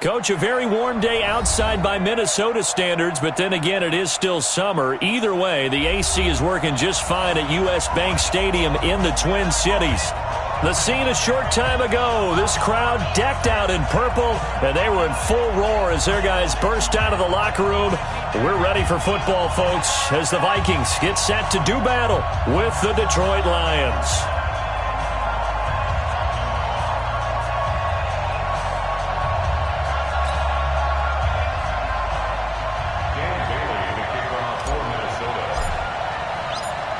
Coach, a very warm day outside by Minnesota standards, but then again, it is still summer. Either way, the AC is working just fine at U.S. Bank Stadium in the Twin Cities. The scene a short time ago, this crowd decked out in purple, and they were in full roar as their guys burst out of the locker room. We're ready for football, folks, as the Vikings get set to do battle with the Detroit Lions.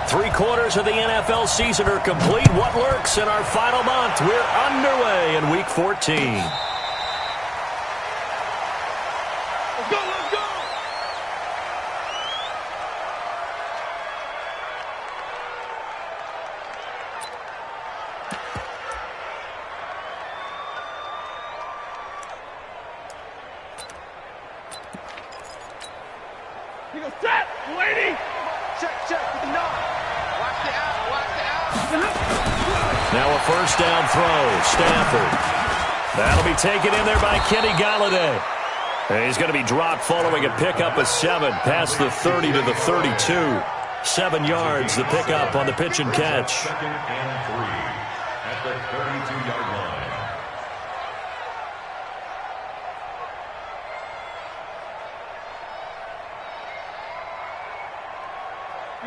Three-quarters of the NFL season are complete. What lurks in our final month? We're underway in Week 14. Let's go, let's go! You go set, lady! Check, with the nod. Watch the out. Now a first down throw, Stafford. That'll be taken in there by Kenny Golladay. And he's going to be dropped following a pickup of 7 past the 30 to the 32. 7 yards, the pickup on the pitch and catch. Second and 3 at the 32-yard line.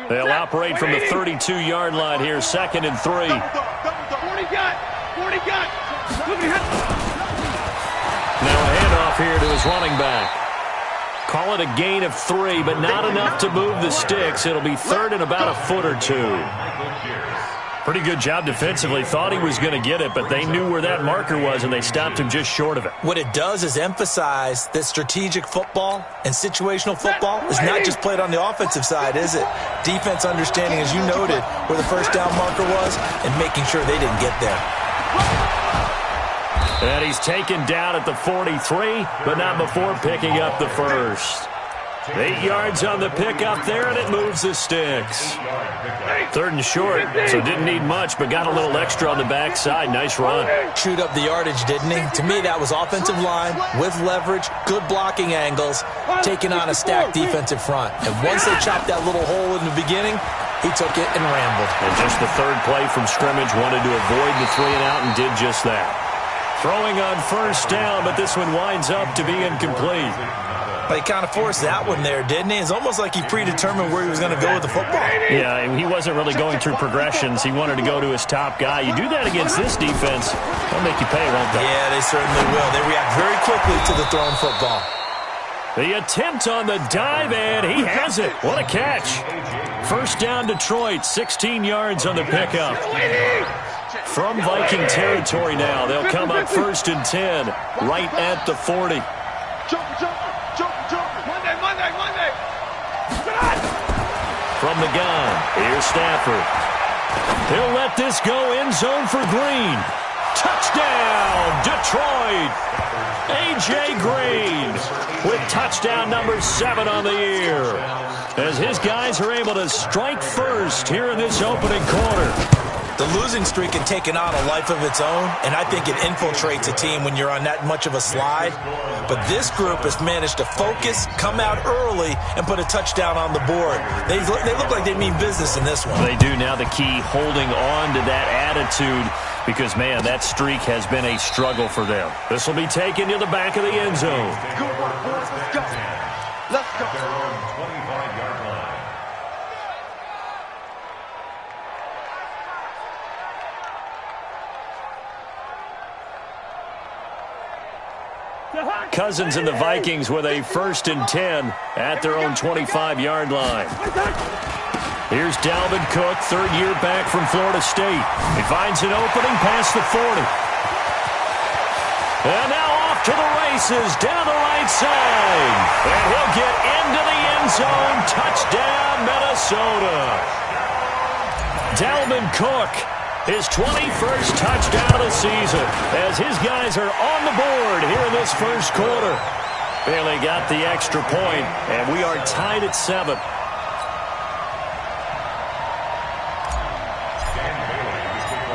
They'll operate from the 32-yard line here, 2nd and 3. 40 gun! Now a handoff here to his running back. Call it a gain of 3, but not enough to move the sticks. It'll be 3rd and about a foot or 2. Pretty good job defensively. Thought he was going to get it, but they knew where that marker was, and they stopped him just short of it. What it does is emphasize that strategic football and situational football is not just played on the offensive side, is it? Defense understanding, as you noted, where the first down marker was and making sure they didn't get there. And he's taken down at the 43, but not before picking up the first. 8 yards on the pickup there, and it moves the sticks. 3rd and short, so didn't need much, but got a little extra on the backside. Nice run. Chewed up the yardage, didn't he? To me, that was offensive line with leverage, good blocking angles, taking on a stacked defensive front. And once they chopped that little hole in the beginning, he took it and rambled. And just the 3rd play from scrimmage, wanted to avoid the 3 and out and did just that. Throwing on first down, but this one winds up to be incomplete. But he kind of forced that one there, didn't he? It's almost like he predetermined where he was going to go with the football. Yeah, he wasn't really going through progressions. He wanted to go to his top guy. You do that against this defense, they'll make you pay, won't they? Yeah, they certainly will. They react very quickly to the thrown football. The attempt on the dive, and he has it. What a catch. First down, Detroit, 16 yards on the pickup. From Viking territory now, they'll come up 1st and 10, right at the 40. Monday. From the gun, here's Stafford. He'll let this go end zone for Green. Touchdown, Detroit. A.J. Green with touchdown number 7 on the year, as his guys are able to strike first here in this opening quarter. The losing streak had taken on a life of its own, and I think it infiltrates a team when you're on that much of a slide. But this group has managed to focus, come out early, and put a touchdown on the board. They look like they mean business in this one. They do. Now the key, holding on to that attitude, because, man, that streak has been a struggle for them. This will be taken to the back of the end zone. Good work, boys. Let's go. Their own 25-yard line. Cousins and the Vikings with a 1st and 10 at their own 25-yard line. Here's Dalvin Cook, 3rd year back from Florida State. He finds an opening past the 40. And now off to the races down the right side. And he'll get into the end zone. Touchdown, Minnesota. Dalvin Cook, his 21st touchdown of the season, as his guys are on the board here in this first quarter. Barely got the extra point, and we are tied at 7.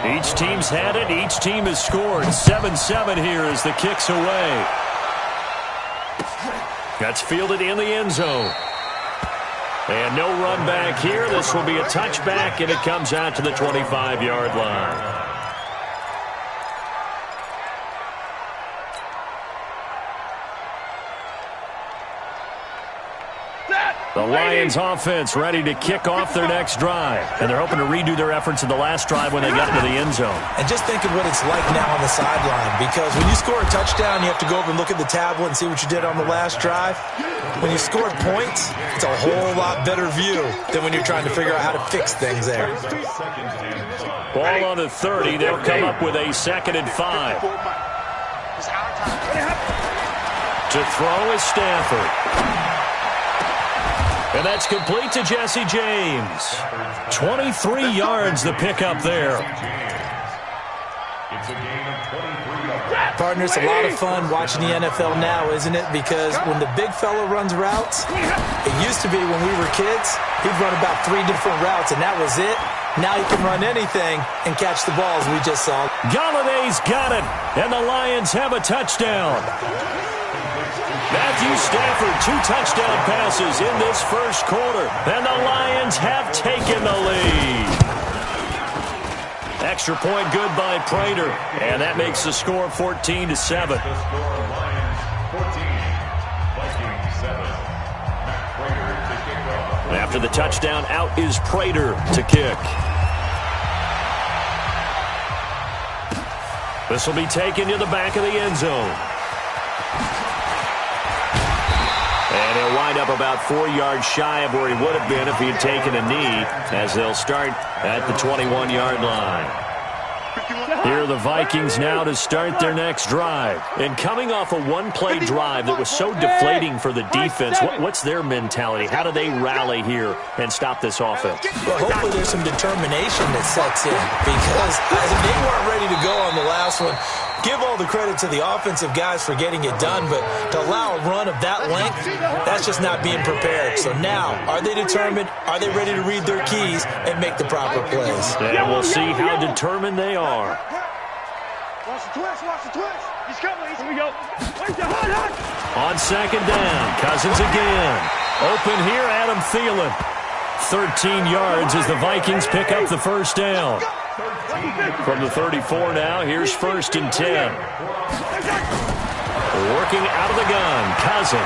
Each team's had it. Each team has scored. 7-7 here as the kick's away. That's fielded in the end zone. And no run back here. This will be a touchback, and it comes out to the 25-yard line. The Lions offense ready to kick off their next drive. And they're hoping to redo their efforts in the last drive when they got into the end zone. And just think of what it's like now on the sideline. Because when you score a touchdown, you have to go over and look at the tablet and see what you did on the last drive. When you scored points, it's a whole lot better view than when you're trying to figure out how to fix things there. Ball on the 30. They'll come up with a 2nd and 5. To throw is Stafford. And that's complete to Jesse James. 23 yards the pickup there. Partner, it's a lot of fun watching the NFL now, isn't it? Because when the big fella runs routes, it used to be when we were kids, he'd run about 3 different routes, and that was it. Now he can run anything and catch the balls we just saw. Galladay's got it, and the Lions have a touchdown. Matthew Stafford, 2 touchdown passes in this first quarter, and the Lions have taken the lead. Extra point good by Prater, and that makes the score 14-7. After the touchdown, out is Prater to kick. This will be taken to the back of the end zone. And he'll wind up about 4 yards shy of where he would have been if he had taken a knee, as they'll start at the 21-yard line. Here are the Vikings now to start their next drive. And coming off a one-play drive that was so deflating for the defense, what's their mentality? How do they rally here and stop this offense? Well, hopefully there's some determination that sets in, because they weren't ready to go on the last one. Give all the credit to the offensive guys for getting it done, but to allow a run of that length, that's just not being prepared. So now, are they determined? Are they ready to read their keys and make the proper plays? And we'll see how determined they are. Watch the twist, watch the twist. He's coming, here we go. On 2nd down, Cousins again. Open here, Adam Thielen. 13 yards as the Vikings pick up the first down. From the 34 now, here's 1st and 10. Working out of the gun, Cousins.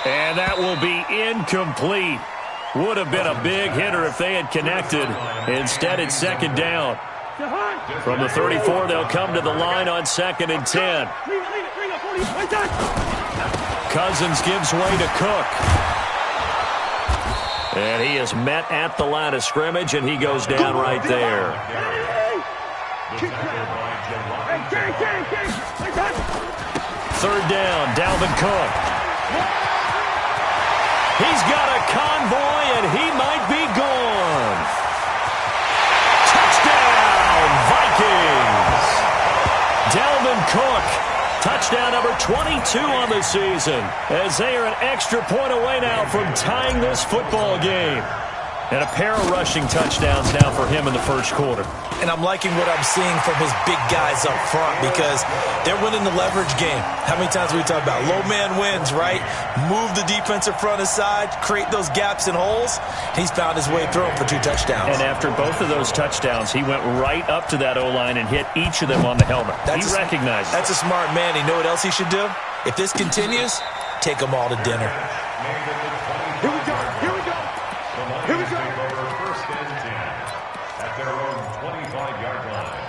And that will be incomplete. Would have been a big hitter if they had connected. Instead, it's 2nd down. From the 34, they'll come to the line on 2nd and 10. Cousins gives way to Cook. And he is met at the line of scrimmage, and he goes down right there. 3rd down, Dalvin Cook. He's got a convoy, and he might be gone. Touchdown, Vikings! Dalvin Cook. Touchdown number 22 on the season, as they are an extra point away now from tying this football game. And a pair of rushing touchdowns now for him in the first quarter. And I'm liking what I'm seeing from his big guys up front, because they're winning the leverage game. How many times we talk about low man wins, right? Move the defensive front aside, create those gaps and holes. He's found his way through them for 2 touchdowns. And after both of those touchdowns, he went right up to that O-line and hit each of them on the helmet. He recognized it. That's a smart man. You know what else he should do? If this continues, take them all to dinner. Here we go, here we go. Here we go. 1st and 10 at their own 25-yard line.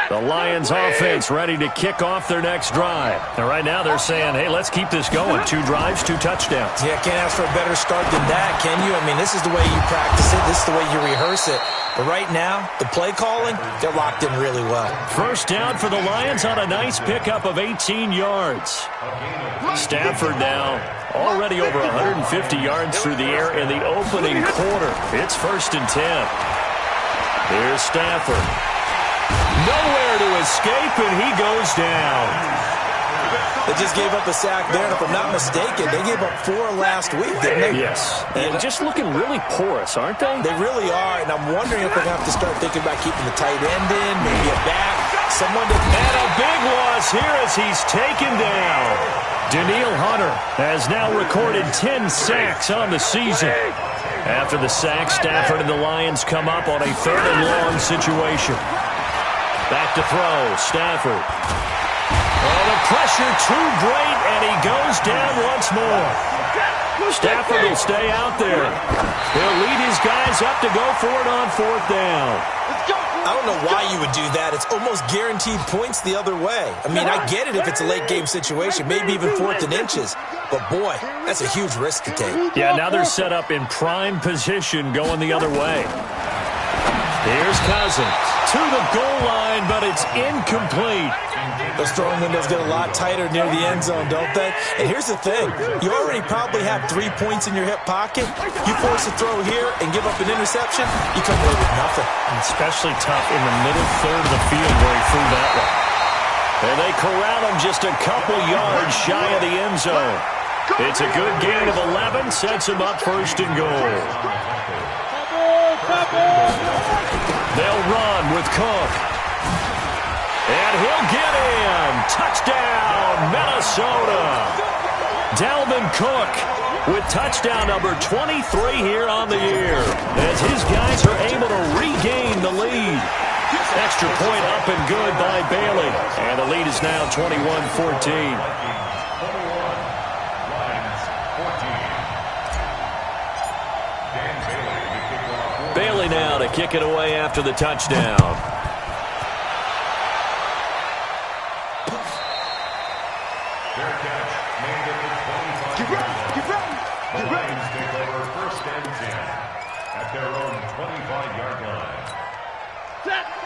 The Lions offense ready to kick off their next drive. And right now they're saying, hey, let's keep this going. 2 drives, 2 touchdowns. Yeah, can't ask for a better start than that, can you? I mean, this is the way you practice it. This is the way you rehearse it. But right now, the play calling, they're locked in really well. 1st down for the Lions on a nice pickup of 18 yards. Stafford now already over 150 yards through the air in the opening quarter. It's 1st and 10. Here's Stafford. Nowhere to escape, and he goes down. They just gave up a sack there, and if I'm not mistaken, they gave up 4 last week, didn't they? Yes. And just looking really porous, aren't they? They really are, and I'm wondering if they're going to have to start thinking about keeping the tight end in, maybe a back, Someone to... And a big loss here as he's taken down. Danielle Hunter has now recorded 10 sacks on the season. After the sack, Stafford and the Lions come up on a 3rd and long situation. Back to throw, Stafford. Oh, the pressure too great, and he goes down once more. Stafford will stay out there. He'll lead his guys up to go for it on 4th down. I don't know why you would do that. It's almost guaranteed points the other way. I mean, I get it if it's a late-game situation, maybe even 4th and inches. But, boy, that's a huge risk to take. Yeah, now they're set up in prime position going the other way. Here's Cousins to the goal line, but it's incomplete. Those throwing windows get a lot tighter near the end zone, don't they? And here's the thing. You already probably have 3 points in your hip pocket. You force a throw here and give up an interception, you come away with nothing. Especially tough in the middle third of the field where he threw that one. And they corral him just a couple yards shy of the end zone. It's a good gain of 11, sets him up 1st and goal. They'll run with Cook. And he'll get in. Touchdown, Minnesota. Dalvin Cook with touchdown number 23 here on the year, as his guys are able to regain the lead. Extra point up and good by Bailey. And the lead is now 21-14. Bailey now to kick it away after the touchdown. Fair catch made at the 25. The Lions take over 1st and 10 at their own 25-yard line.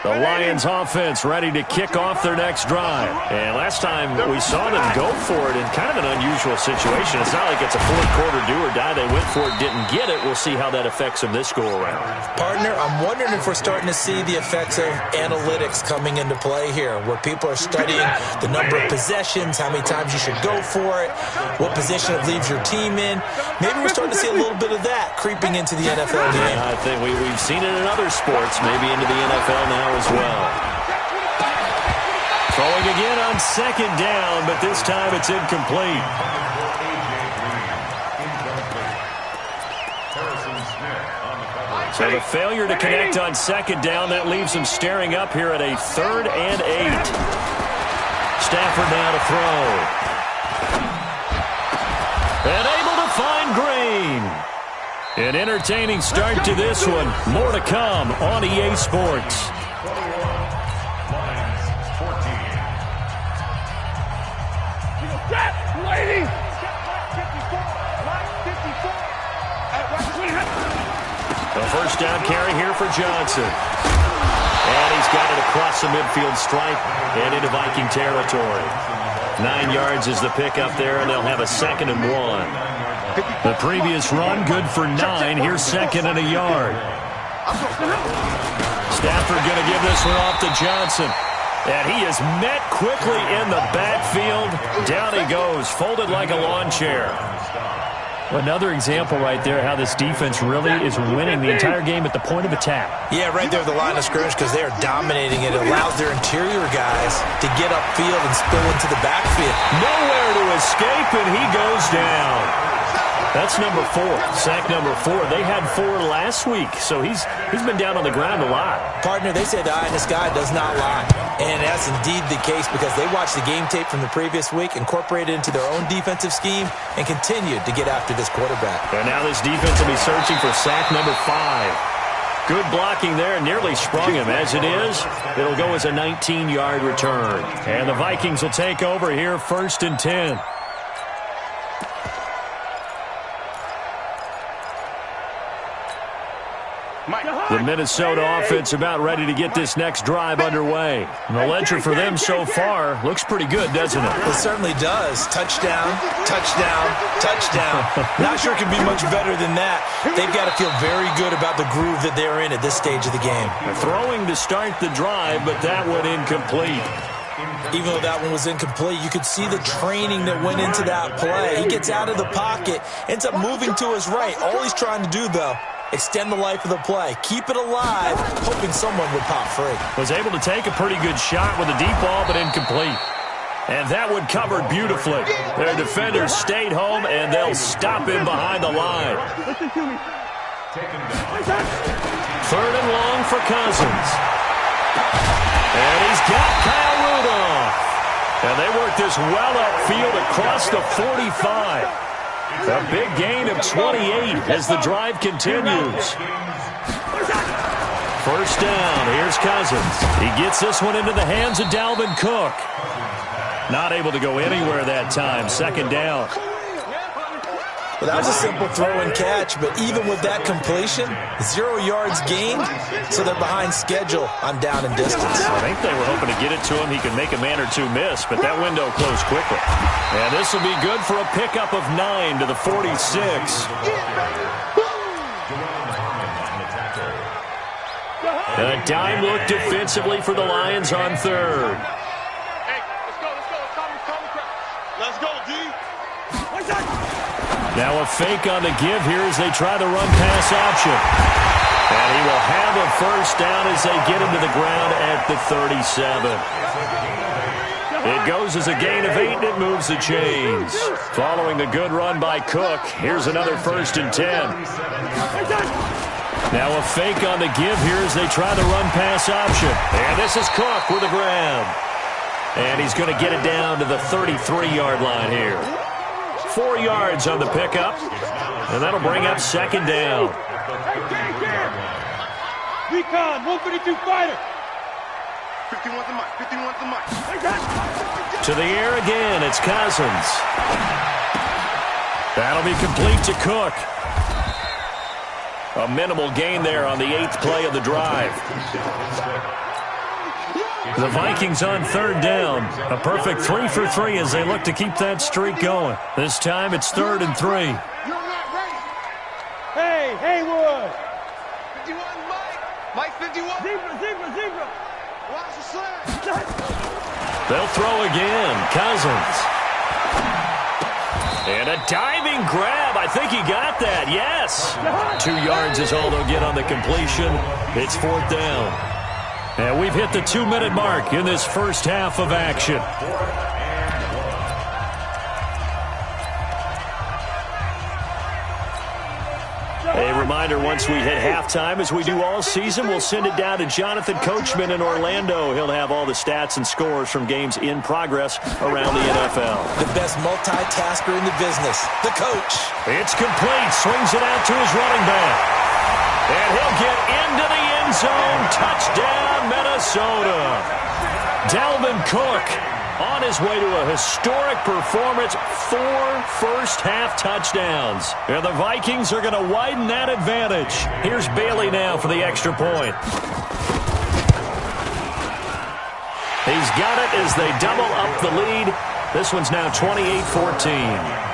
The Lions offense ready to kick off their next drive. And last time we saw them go for it in kind of an unusual situation. It's not like it's a 4th quarter do or die. They went for it, didn't get it. We'll see how that affects them this go-around. Partner, I'm wondering if we're starting to see the effects of analytics coming into play here, where people are studying the number of possessions, how many times you should go for it, what position it leaves your team in. Maybe we're starting to see a little bit of that creeping into the NFL game. Yeah, I think we've seen it in other sports, maybe into the NFL now as well. Throwing again on 2nd down, but this time it's incomplete. So the failure to connect on 2nd down, that leaves them staring up here at a 3rd and 8. Stafford now to throw. And able to find Green. An entertaining start to this one. More to come on EA Sports. The 1st down carry here for Johnson. And he's got it across the midfield stripe and into Viking territory. 9 yards is the pickup there, and they'll have a 2nd and 1. The previous run, good for 9. Here's 2nd and a yard. Stafford going to give this one off to Johnson. And he is met quickly in the backfield. Down he goes, folded like a lawn chair. Another example right there how this defense really is winning the entire game at the point of attack. Yeah, right there at the line of scrimmage, because they are dominating it. It allows their interior guys to get upfield and spill into the backfield. Nowhere to escape, and he goes down. That's number 4, sack number 4. They had 4 last week, so he's been down on the ground a lot. Partner, they say the eye in the sky does not lie. And that's indeed the case, because they watched the game tape from the previous week, incorporated it into their own defensive scheme, and continued to get after this quarterback. And now this defense will be searching for sack number 5. Good blocking there, nearly sprung him. As it is, it'll go as a 19-yard return. And the Vikings will take over here 1st and 10. The Minnesota offense about ready to get this next drive underway. And the ledger for them so far looks pretty good, doesn't it? It certainly does. Touchdown, touchdown, touchdown. Not sure it can be much better than that. They've got to feel very good about the groove that they're in at this stage of the game. Throwing to start the drive, but that one incomplete. Even though that one was incomplete, you could see the training that went into that play. He gets out of the pocket, ends up moving to his right. All he's trying to do, though, extend the life of the play, keep it alive, hoping someone would pop free. Was able to take a pretty good shot with a deep ball, but incomplete. And that one covered beautifully. Their defenders stayed home, and they'll stop him behind the line. Listen to me. Third and long for Cousins. And he's got Kyle Rudolph. And they work this well upfield across the 45. A big gain of 28 as the drive continues. First down, here's Cousins. He gets this one into the hands of Dalvin Cook. Not able to go anywhere that time. Second down. Well, that was a simple throw and catch, but even with that completion, 0 yards gained, so they're behind schedule on down and distance. I think they were hoping to get it to him. He could make a man or two miss, but that window closed quickly. And this will be good for a pickup of 9 to the 46. A dime look defensively for the Lions on third. Let's go, D. Now a fake on the give here as they try the run-pass option. And he will have a first down as they get him to the ground at the 37. It goes as a gain of 8, and it moves the chains. Following the good run by Cook, here's another 1st and 10. Now a fake on the give here as they try the run-pass option. And this is Cook with a grab. And he's going to get it down to the 33-yard line here. 4 yards on the pickup, and that'll bring up second down. Recon, 152 fighter. 51's the mic, 51's the mic. To the air again, it's Cousins. That'll be complete to Cook. A minimal gain there on the 8th play of the drive. The Vikings on third down. A perfect 3 for 3 as they look to keep that streak going. This time it's 3rd and 3. You're not ready. Hey, Haywood. 51 Mike. Mike 51. Zebra. Watch the slide. They'll throw again. Cousins. And a diving grab. I think he got that. Yes. 2 yards is all they'll get on the completion. It's 4th down. And we've hit the 2-minute mark in this first half of action. A reminder, once we hit halftime, as we do all season, we'll send it down to Jonathan Coachman in Orlando. He'll have all the stats and scores from games in progress around the NFL. The best multitasker in the business, the coach. It's complete. Swings it out to his running back. And he'll get into the end zone. Touchdown, Minnesota. Dalvin Cook on his way to a historic performance. 4 first-half touchdowns. And the Vikings are going to widen that advantage. Here's Bailey now for the extra point. He's got it as they double up the lead. This one's now 28-14.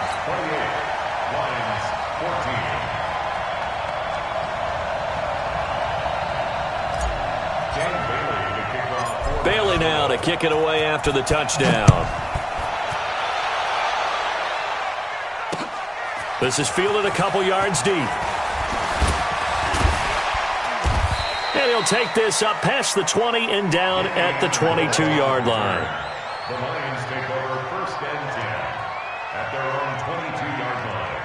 Bailey now to kick it away after the touchdown. This is fielded a couple yards deep. And he'll take this up past the 20 and down at the 22-yard line. The Lions take over 1st and 10 at their own 22-yard line.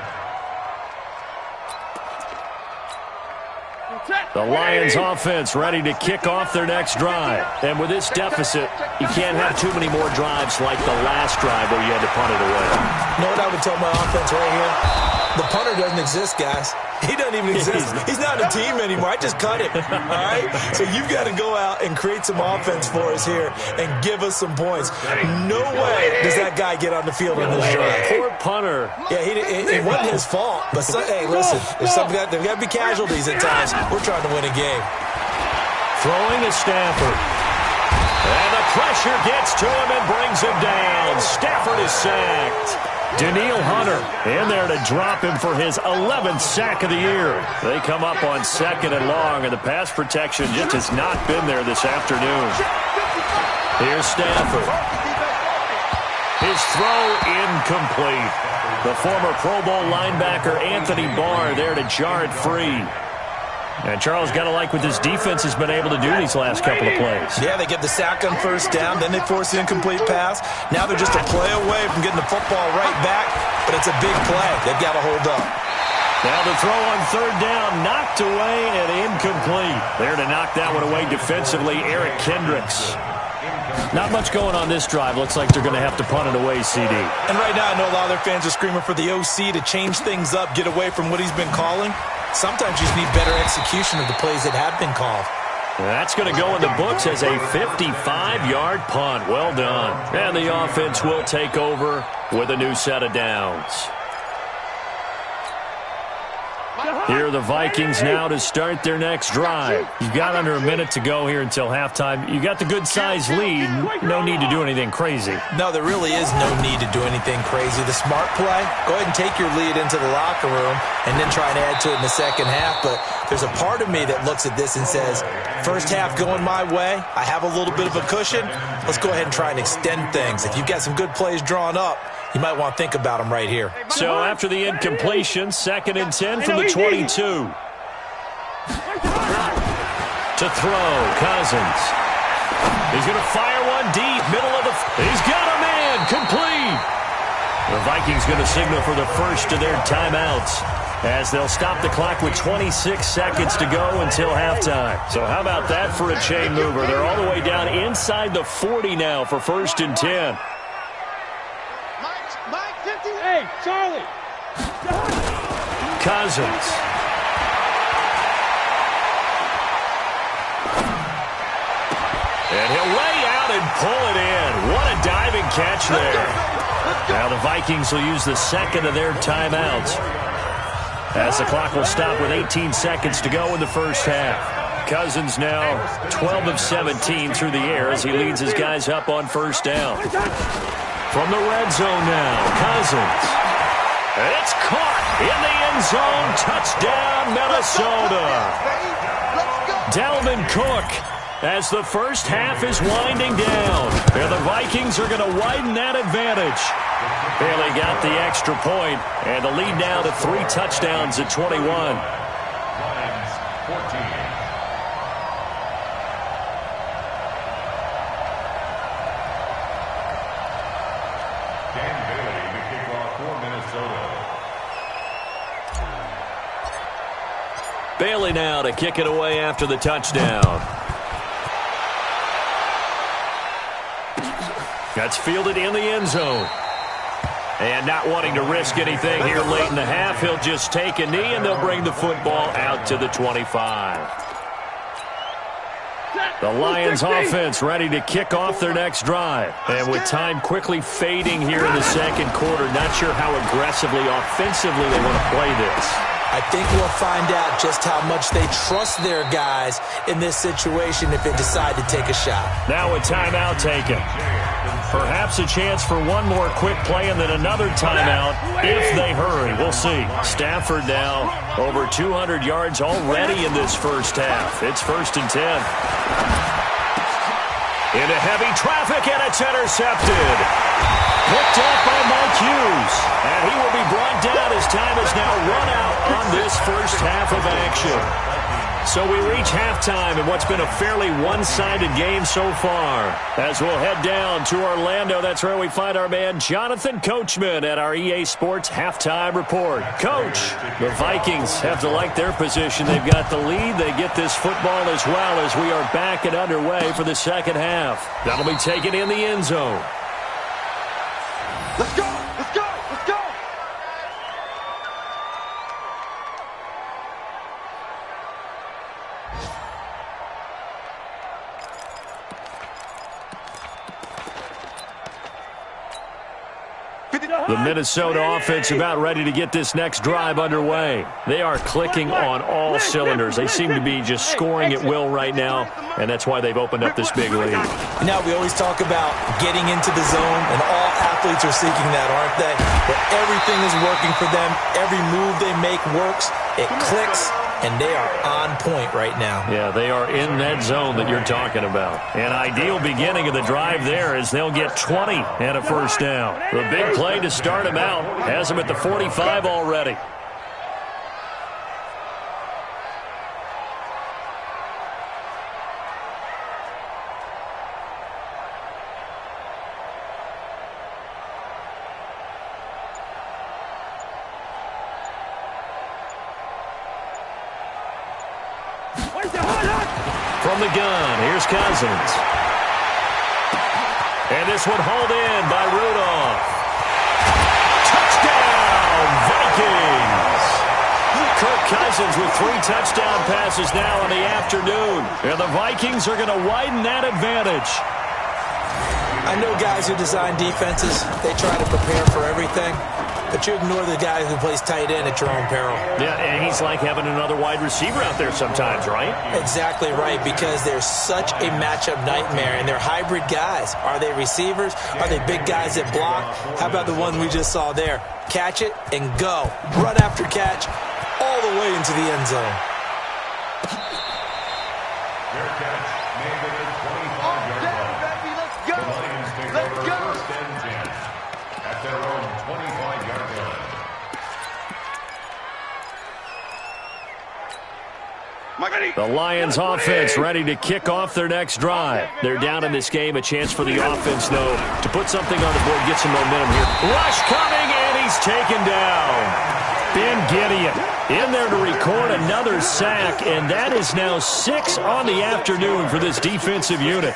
The Lions offense ready to kick off their next drive. And with this deficit, you can't have too many more drives like the last drive where you had to punt it away. You know what I would tell my offense right here? The punter doesn't exist, guys. He doesn't even exist. He's not a team anymore. I just cut it, all right? So you've got to go out and create some offense for us here and give us some points. No way does that guy get on the field in this drive. Poor punter. Yeah, it wasn't his fault. But, hey, listen, there's got to be casualties at times. We're trying to win a game. Throwing is Stafford. And the pressure gets to him and brings him down. Stafford is sacked. Danielle Hunter in there to drop him for his 11th sack of the year. They come up on 2nd and long, and the pass protection just has not been there this afternoon. Here's Stafford. His throw incomplete. The former Pro Bowl linebacker Anthony Barr there to jar it free. And Charles, got to like what this defense has been able to do these last couple of plays. Yeah, they get the sack on first down, then they force the incomplete pass. Now they're just a play away from getting the football right back, but it's a big play. They've got to hold up. Now the throw on third down, knocked away and incomplete. There to knock that one away defensively, Eric Kendricks. Not much going on this drive. Looks like they're going to have to punt it away, CD. And right now I know a lot of their fans are screaming for the OC to change things up, get away from what he's been calling. Sometimes you just need better execution of the plays that have been called. That's going to go in the books as a 55-yard punt. Well done. And the offense will take over with a new set of downs. Here are the Vikings now to start their next drive. You've got under a minute to go here until halftime. You got the good-sized lead. No need to do anything crazy. No, there really is no need to do anything crazy. The smart play, go ahead and take your lead into the locker room and then try and add to it in the second half. But there's a part of me that looks at this and says, first half going my way, I have a little bit of a cushion. Let's go ahead and try and extend things. If you've got some good plays drawn up, you might want to think about them right here. So after the incompletion, 2nd and 10 from the 22. To throw, Cousins. He's going to fire one deep, middle of the... He's got a man, complete. The Vikings going to signal for the first of their timeouts as they'll stop the clock with 26 seconds to go until halftime. So how about that for a chain mover? They're all the way down inside the 40 now for 1st and 10. Hey, Charlie. Cousins. And he'll lay out and pull it in. What a diving catch there. Now the Vikings will use the second of their timeouts as the clock will stop with 18 seconds to go in the first half. Cousins now 12 of 17 through the air as he leads his guys up on first down. From the red zone now, Cousins. It's caught in the end zone. Touchdown, Minnesota. Dalvin Cook as the first half is winding down. And the Vikings are going to widen that advantage. Bailey got the extra point, and the lead now to 3 touchdowns at 21. Lions 14. Bailey now to kick it away after the touchdown. That's fielded in the end zone. And not wanting to risk anything here late in the half, he'll just take a knee and they'll bring the football out to the 25. The Lions offense ready to kick off their next drive. And with time quickly fading here in the second quarter, not sure how aggressively, offensively they want to play this. I think we'll find out just how much they trust their guys in this situation if they decide to take a shot. Now a timeout taken. Perhaps a chance for one more quick play and then another timeout if they hurry. We'll see. Stafford now over 200 yards already in this first half. It's 1st and 10. Into heavy traffic, and it's intercepted. Picked up by Mike Hughes. And he will be brought down as time has now run out on this first half of action. So we reach halftime in what's been a fairly one-sided game so far. As we'll head down to Orlando, that's where we find our man Jonathan Coachman at our EA Sports Halftime Report. Coach, the Vikings have to like their position. They've got the lead. They get this football as well as we are back and underway for the second half. That'll be taken in the end zone. Let's go! Let's go! Let's go! The Minnesota offense about ready to get this next drive underway. They are clicking on all cylinders. They seem to be just scoring at will right now, and that's why they've opened up this big lead. Now, we always talk about getting into the zone, and all athletes are seeking that, aren't they? But everything is working for them. Every move they make works. It clicks, and they are on point right now. Yeah, they are in that zone that you're talking about. An ideal beginning of the drive there as they'll get 20 and a first down. The big play to start them out has them at the 45 already. From the gun, here's Cousins. And this one hauled in by Rudolph. Touchdown, Vikings! Kirk Cousins with 3 touchdown passes now in the afternoon. And the Vikings are going to widen that advantage. I know guys who design defenses, they try to prepare for everything, but you ignore the guy who plays tight end at your own peril. Yeah, and he's like having another wide receiver out there sometimes, right? Exactly right, because they're such a matchup nightmare, and they're hybrid guys. Are they receivers? Are they big guys that block? How about the one we just saw there? Catch it and go. Run after catch all the way into the end zone. Their catch made at the 25-yard line. Baby, let's go. The Lions take Let's over go. first and 10 at their own 25-yard line. The Lions offense ready to kick off their next drive. They're down in this game. A chance for the offense, though, to put something on the board, get some momentum here. Rush coming, and he's taken down. Ben Gideon in there to record another sack, and that is now 6 on the afternoon for this defensive unit.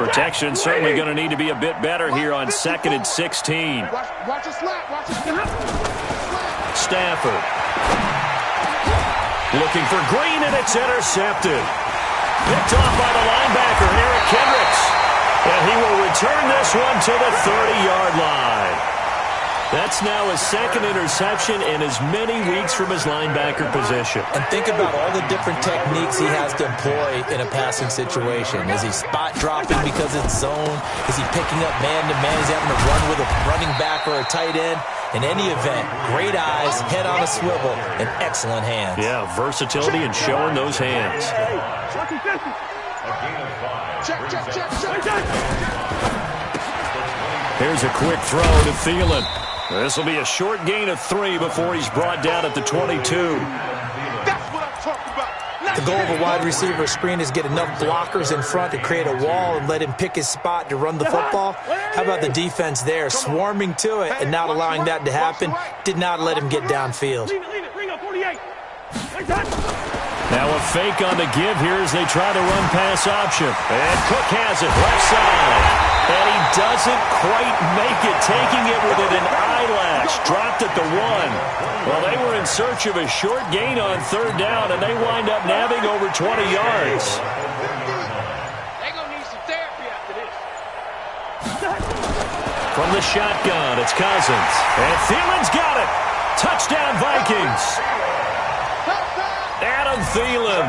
Protection certainly going to need to be a bit better here on 2nd and 16. Watch it slap. Watch it slap. Stafford. Looking for Green, and it's intercepted. Picked off by the linebacker, Eric Kendricks. And he will return this one to the 30-yard line. That's now his 2nd interception in as many weeks from his linebacker position. And think about all the different techniques he has to employ in a passing situation. Is he spot dropping because it's zone? Is he picking up man-to-man? Is he having to run with a running back or a tight end? In any event, great eyes, head on a swivel, and excellent hands. Yeah, versatility and showing those hands. A gain of 5. Check. Here's a quick throw to Thielen. This will be a short gain of 3 before he's brought down at the 22. That's what I'm talking about. The goal of a wide receiver screen is get enough blockers in front to create a wall and let him pick his spot to run the football. How about the defense there, swarming to it and not allowing that to happen? Did not let him get downfield. Leave it. Bring up 48. Now a fake on the give here as they try to run pass option. And Cook has it left side. And he doesn't quite make it, taking it within an eyelash. Dropped at the 1. Well, they were in search of a short gain on 3rd down, and they wind up nabbing over 20 yards. They're going to need some therapy after this. From the shotgun, it's Cousins. And Thielen's got it. Touchdown, Vikings. Adam Thielen.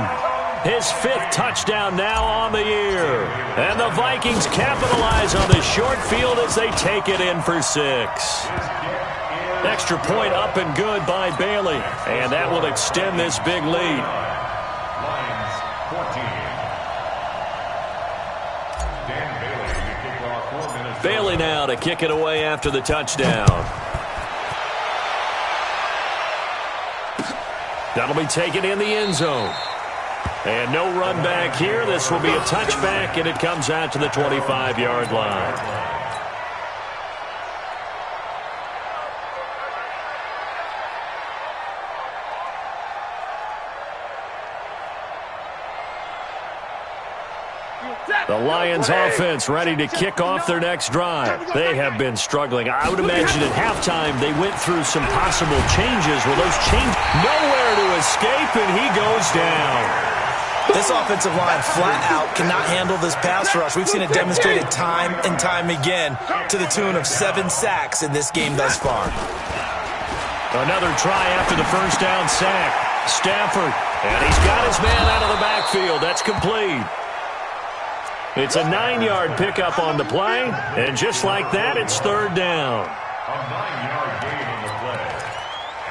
His 5th touchdown now on the year. And the Vikings capitalize on the short field as they take it in for 6. Extra point up and good by Bailey. And that will extend this big lead. Lions 14. Dan Bailey to kick off for Minnesota. Bailey now to kick it away after the touchdown. That'll be taken in the end zone. And no run back here. This will be a touchback, and it comes out to the 25-yard line. The Lions offense ready to kick off their next drive. They have been struggling. I would imagine at halftime they went through some possible changes. Well, those changes nowhere to escape, and he goes down. This offensive line flat out cannot handle this pass rush. We've seen it demonstrated time and time again to the tune of 7 sacks in this game thus far. Another try after the first down sack. Stafford, and he's got his man out of the backfield. That's complete. It's a 9-yard pickup on the play, and just like that, it's 3rd down. A 9-yard gain on the play.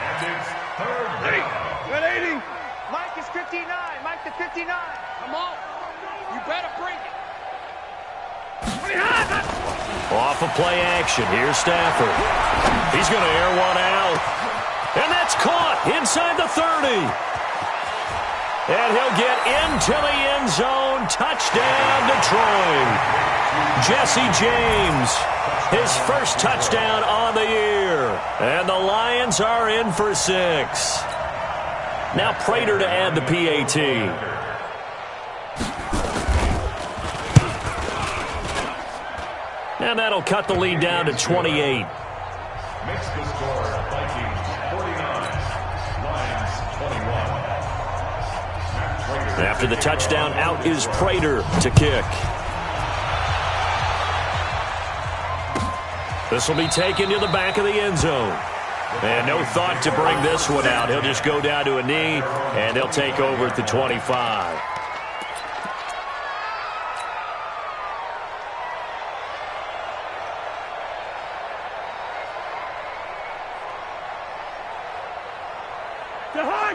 And it's 3rd down. 180. Mike is 59. Mike to 59. Come on. You better bring it. Off of play action. Here's Stafford. He's going to air one out. And that's caught inside the 30. And he'll get into the end zone. Touchdown, Detroit. Jesse James, his first touchdown on the year. And the Lions are in for 6. Now Prater to add the PAT. And that'll cut the lead down to 28. Makes the score Vikings 49, Lions 21. After the touchdown, out is Prater to kick. This will be taken to the back of the end zone. And no thought to bring this one out. He'll just go down to a knee, and they'll take over at the 25.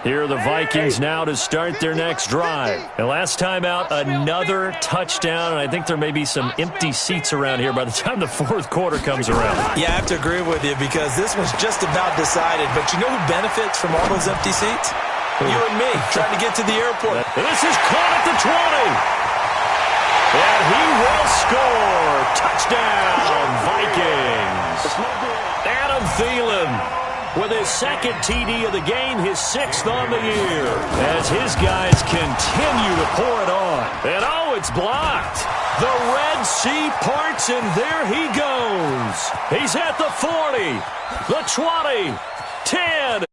Here are the Vikings now to start their next drive. And last time out, another touchdown. And I think there may be some empty seats around here by the time the fourth quarter comes around. Yeah, I have to agree with you because this one's just about decided. But you know who benefits from all those empty seats? You and me, trying to get to the airport. This is caught at the 20. And he will score. Touchdown, Vikings. Adam Thielen with his second TD of the game, his sixth on the year, as his guys continue to pour it on. And oh, it's blocked. The Red Sea parts, and there he goes. He's at the 40, the 20, 10,